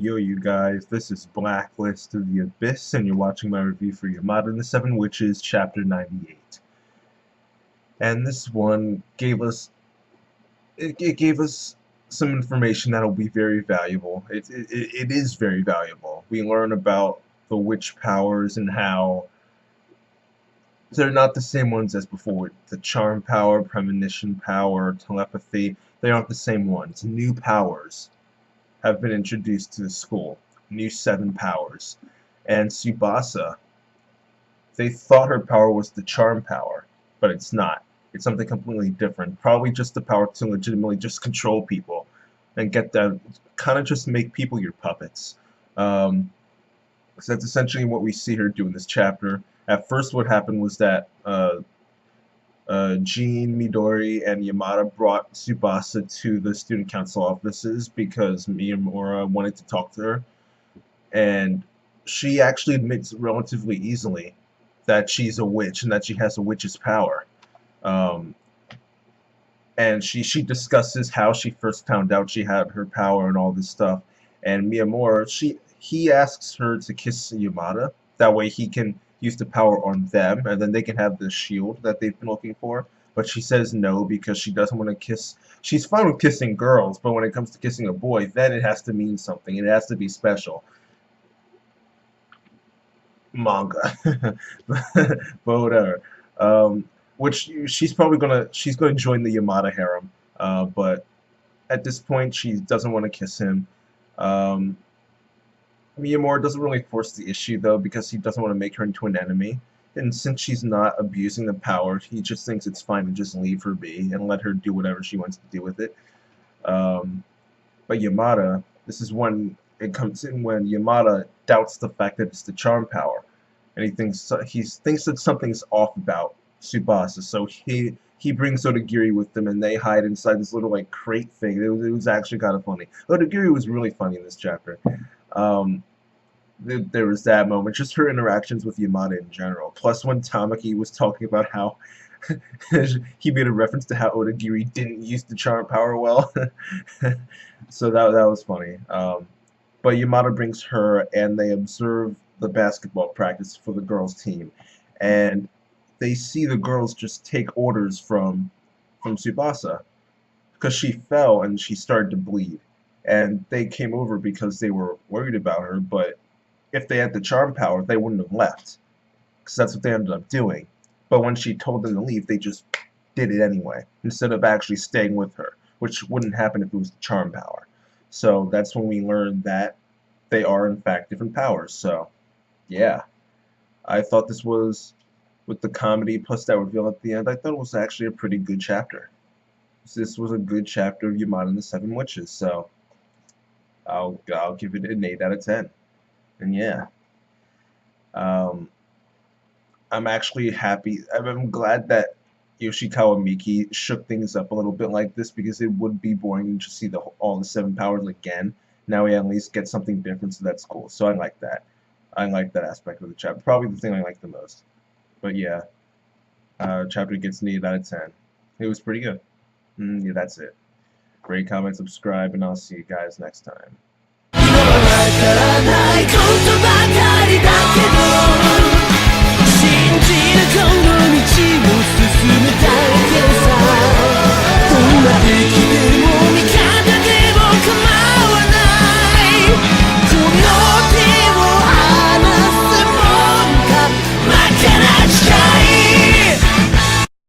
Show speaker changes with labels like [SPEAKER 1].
[SPEAKER 1] Yo, you guys, this is Blacklist of the Abyss, and you're watching my review for Yamada and the Seven Witches, Chapter 98. And this one it gave us some information that'll be very valuable. It is very valuable. We learn about the witch powers and how they're not the same ones as before. The charm power, premonition power, telepathy, they aren't the same ones. New powers have been introduced to the school. New seven powers. And Tsubasa, they thought her power was the charm power, but it's not. It's something completely different. Probably just the power to legitimately just control people and get them, kind of just make people your puppets. So that's essentially what we see her do in this chapter. At first, what happened was that Jean, Midori, and Yamada brought Tsubasa to the student council offices because Miyamura wanted to talk to her, and she actually admits relatively easily that she's a witch and that she has a witch's power. Um, and she discusses how she first found out she had her power and all this stuff. And Miyamura, he asks her to kiss Yamada. That way he can use the power on them, and then they can have the shield that they've been looking for. But she says no because she doesn't want to kiss. She's fine with kissing girls, but when it comes to kissing a boy, then it has to mean something. It has to be special. Manga, but whatever. Which she's gonna join the Yamada harem. But at this point, she doesn't want to kiss him. Um, Miyamura doesn't really force the issue though because he doesn't want to make her into an enemy. And since she's not abusing the power, he just thinks it's fine to just leave her be and let her do whatever she wants to do with it. Um, but Yamada, this is when it comes in when Yamada doubts the fact that it's the charm power, and he thinks that something's off about Tsubasa. So he brings Odagiri with them, and they hide inside this little like crate thing. It was actually kind of funny. Odagiri was really funny in this chapter. Um, there was that moment, just her interactions with Yamada in general. Plus, when Tamaki was talking about how he made a reference to how Odagiri didn't use the charm power well, so that was funny. But Yamada brings her, and they observe the basketball practice for the girls' team, and they see the girls just take orders from Tsubasa because she fell and she started to bleed, and they came over because they were worried about her, but if they had the charm power, they wouldn't have left, because that's what they ended up doing. But when she told them to leave, they just did it anyway, instead of actually staying with her, which wouldn't happen if it was the charm power. So that's when we learned that they are, in fact, different powers. So, yeah. I thought this was, with the comedy plus that reveal at the end, I thought it was actually a pretty good chapter. This was a good chapter of Yamada and the Seven Witches, so I'll give it an 8 out of 10. And yeah, um, I'm actually happy. I'm glad that Yoshikawa Miki shook things up a little bit like this because it would be boring to see all the seven powers again. Now we at least get something different, so that's cool. So I like that. I like that aspect of the chapter. Probably the thing I like the most. But yeah, chapter gets an 8 out of 10. It was pretty good. Yeah, that's it. Rate, comment, subscribe, and I'll see you guys next time.